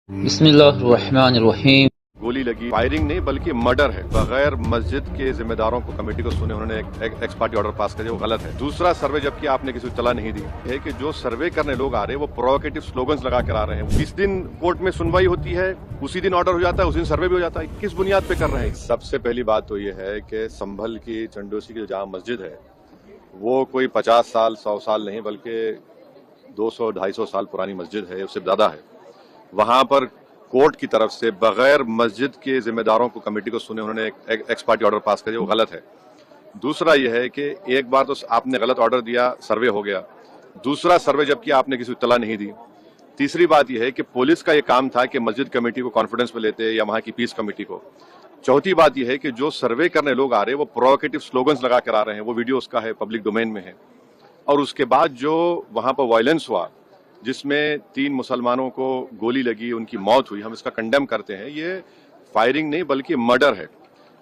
बिस्मिल्लाहिर्रहमानिर्रहीम। गोली लगी, फायरिंग नहीं बल्कि मर्डर है। बगैर मस्जिद के जिम्मेदारों को कमेटी को सुने उन्होंने एक एक्स पार्टी ऑर्डर पास कर दिया, वो गलत है। दूसरा, सर्वे जबकि आपने किसी को चला नहीं दी है कि जो सर्वे करने लोग आ रहे हैं वो प्रोवोकेटिव स्लोगन्स लगा कर आ रहे हैं। जिस दिन कोर्ट में सुनवाई होती है उसी दिन ऑर्डर हो जाता है, उसी दिन सर्वे भी हो जाता है। किस बुनियाद पे कर रहे हैं? सबसे पहली बात तो ये है कि संभल की चंडोसी की जहाँ मस्जिद है वो कोई 50 साल 100 साल नहीं बल्कि 200-250 साल पुरानी मस्जिद है, उससे ज्यादा है। वहां पर कोर्ट की तरफ से बगैर मस्जिद के जिम्मेदारों को कमेटी को सुने उन्होंने एक एक्स पार्टी ऑर्डर पास कर दिया, वो गलत है। दूसरा यह है कि एक बार तो आपने गलत ऑर्डर दिया, सर्वे हो गया। दूसरा, सर्वे जबकि आपने किसी को इत्तला नहीं दी। तीसरी बात यह है कि पुलिस का यह काम था कि मस्जिद कमेटी को कॉन्फिडेंस में लेते या वहां की पीस कमेटी को। चौथी बात यह है कि जो सर्वे करने लोग आ रहे हैं वो प्रोवोकेटिव स्लोगन्स लगा कर आ रहे हैं, वो वीडियो उसका है, पब्लिक डोमेन में है। और उसके बाद जो वहां पर वायलेंस हुआ जिसमें 3 मुसलमानों को गोली लगी, उनकी मौत हुई, हम इसका कंडेम करते हैं। ये फायरिंग नहीं बल्कि मर्डर है।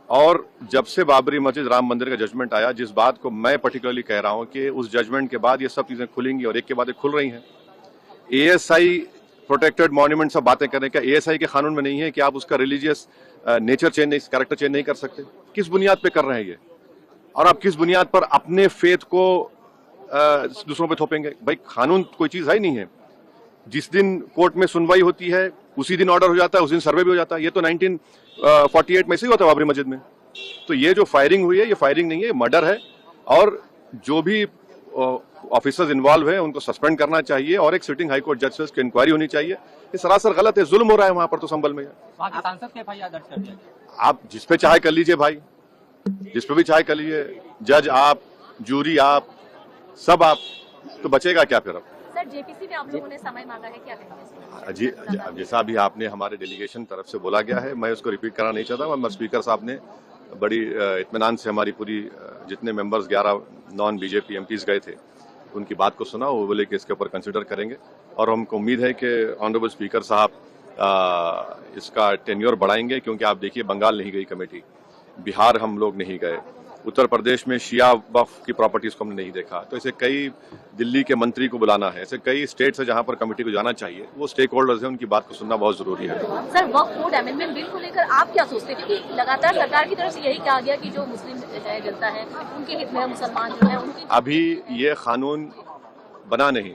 और जब से बाबरी मस्जिद राम मंदिर का जजमेंट आया, जिस बात को मैं पर्टिकुलरली कह रहा हूं कि उस जजमेंट के बाद ये सब चीजें खुलेंगी और एक के बाद एक खुल रही हैं। एएसआई प्रोटेक्टेड मॉन्यूमेंट सब बातें करें, क्या एएसआई के कानून में नहीं है कि आप उसका रिलीजियस नेचर चेंज नहीं, कैरेक्टर चेंज नहीं कर सकते? किस बुनियाद पे कर रहे हैं ये? और आप किस बुनियाद पर अपने फेथ को दूसरों पे थोपेंगे? भाई, कानून कोई चीज है ही नहीं है। जिस दिन कोर्ट में सुनवाई होती है उसी दिन ऑर्डर हो जाता है, उस दिन सर्वे भी हो जाता है। ये तो 1948 में से ही होता है बाबरी मस्जिद में। तो ये जो फायरिंग हुई है ये फायरिंग नहीं है, ये मर्डर है। और जो भी ऑफिसर्स इन्वॉल्व है उनको सस्पेंड करना चाहिए और एक सिटिंग हाईकोर्ट जज की इंक्वायरी होनी चाहिए। ये सरासर गलत है, जुल्म हो रहा है वहां पर तो संभल में। आप जिस पे चाहे कर लीजिए भाई, जिस पे भी चाहे कर लीजिए, जज आप, जूरी आप, सब आप, तो बचेगा क्या फिर? अब सर, जेपीसी में आप लोगों ने समय मांगा है, क्या कहेंगे? जी, जैसा अभी आपने हमारे डेलीगेशन तरफ से बोला गया है, मैं उसको रिपीट करना नहीं चाहता। मैं स्पीकर साहब ने बड़ी इत्मीनान से हमारी पूरी जितने मेंबर्स 11 नॉन बीजेपी एमपीज गए थे उनकी बात को सुना। वो बोले कि इसके ऊपर कंसिडर करेंगे और हमको उम्मीद है कि ऑनरेबल स्पीकर साहब इसका टेन्योर बढ़ाएंगे, क्योंकि आप देखिए बंगाल नहीं गई कमेटी, बिहार हम लोग नहीं गए, उत्तर प्रदेश में शिया वक्फ की प्रॉपर्टीज को हमने नहीं देखा। तो ऐसे कई, दिल्ली के मंत्री को बुलाना है, ऐसे कई स्टेट्स है जहां पर कमेटी को जाना चाहिए। वो स्टेक होल्डर्स हैं, उनकी बात को सुनना बहुत जरूरी है। सर, वक्फ बोर्ड अमेंडमेंट बिल को लेकर आप क्या सोचते हैं? क्योंकि लगातार सरकार की तरफ से यही कहा गया कि जो मुस्लिम जनता है उनके हित में, मुसलमान जो है उनकी। अभी ये कानून बना नहीं,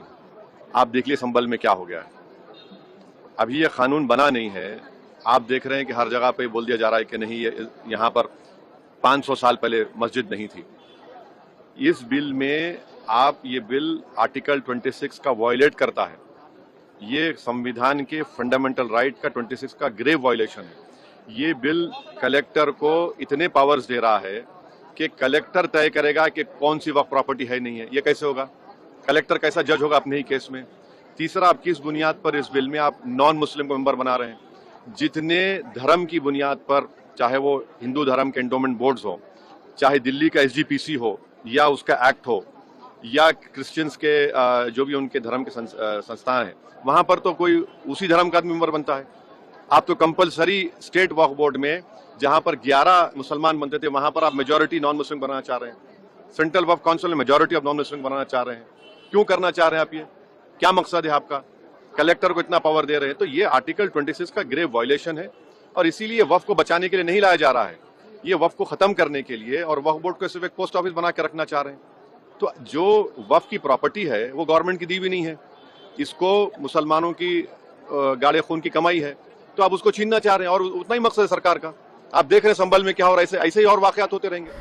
आप देख लिए संभल में क्या हो गया है। अभी ये कानून बना नहीं है। आप देख रहे हैं कि हर जगह पे बोल दिया जा रहा है कि नहीं, यहाँ पर 500 साल पहले मस्जिद नहीं थी। इस बिल में आप, ये बिल आर्टिकल 26 का वायलेट करता है। ये संविधान के फंडामेंटल राइट का 26 का ग्रेव वायलेशन है। ये बिल कलेक्टर को इतने पावर्स दे रहा है कि कलेक्टर तय करेगा कि कौन सी वक्फ प्रॉपर्टी है नहीं है। ये कैसे होगा? कलेक्टर कैसा जज होगा अपने ही केस में? तीसरा, आप किस बुनियाद पर इस बिल में आप नॉन मुस्लिम को मेंबर बना रहे हैं? जितने धर्म की बुनियाद पर, चाहे वो हिंदू धर्म के एंडोमेंट बोर्ड्स हो, चाहे दिल्ली का एसजीपीसी हो या उसका एक्ट हो, या क्रिश्चियंस के जो भी उनके धर्म के संस्थान हैं, वहां पर तो कोई उसी धर्म का आदमी मेंबर बनता है। आप तो कंपलसरी स्टेट वक्फ बोर्ड में जहां पर 11 मुसलमान बनते थे, वहां पर आप मेजोरिटी नॉन मुस्लिम बनाना चाह रहे हैं। सेंट्रल वक्फ काउंसिल में मेजोरिटी ऑफ नॉन मुस्लिम बनाना चाह रहे हैं। क्यों करना चाह रहे हैं आप? ये क्या मकसद है आपका? कलेक्टर को इतना पावर दे रहे हैं। तो ये आर्टिकल 26 का ग्रेव वायलेशन है और इसीलिए वक्फ को बचाने के लिए नहीं लाया जा रहा है, ये वक्फ को खत्म करने के लिए, और वक्फ बोर्ड को सिर्फ एक पोस्ट ऑफिस बना के रखना चाह रहे हैं। तो जो वक्फ की प्रॉपर्टी है वो गवर्नमेंट की दी भी नहीं है, इसको मुसलमानों की गाड़े खून की कमाई है, तो आप उसको छीनना चाह रहे हैं। और उतना ही मकसद है सरकार का। आप देख रहे हैं संभल में क्या हो रहा है, ऐसे ही और वाकयात होते रहेंगे।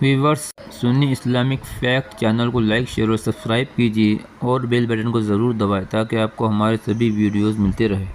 Viewers, Sunni Islamic fact channel को लाइक, शेयर और सब्सक्राइब कीजिए और बेल बटन को ज़रूर दबाएं ताकि आपको हमारे सभी वीडियोज़ मिलते रहे।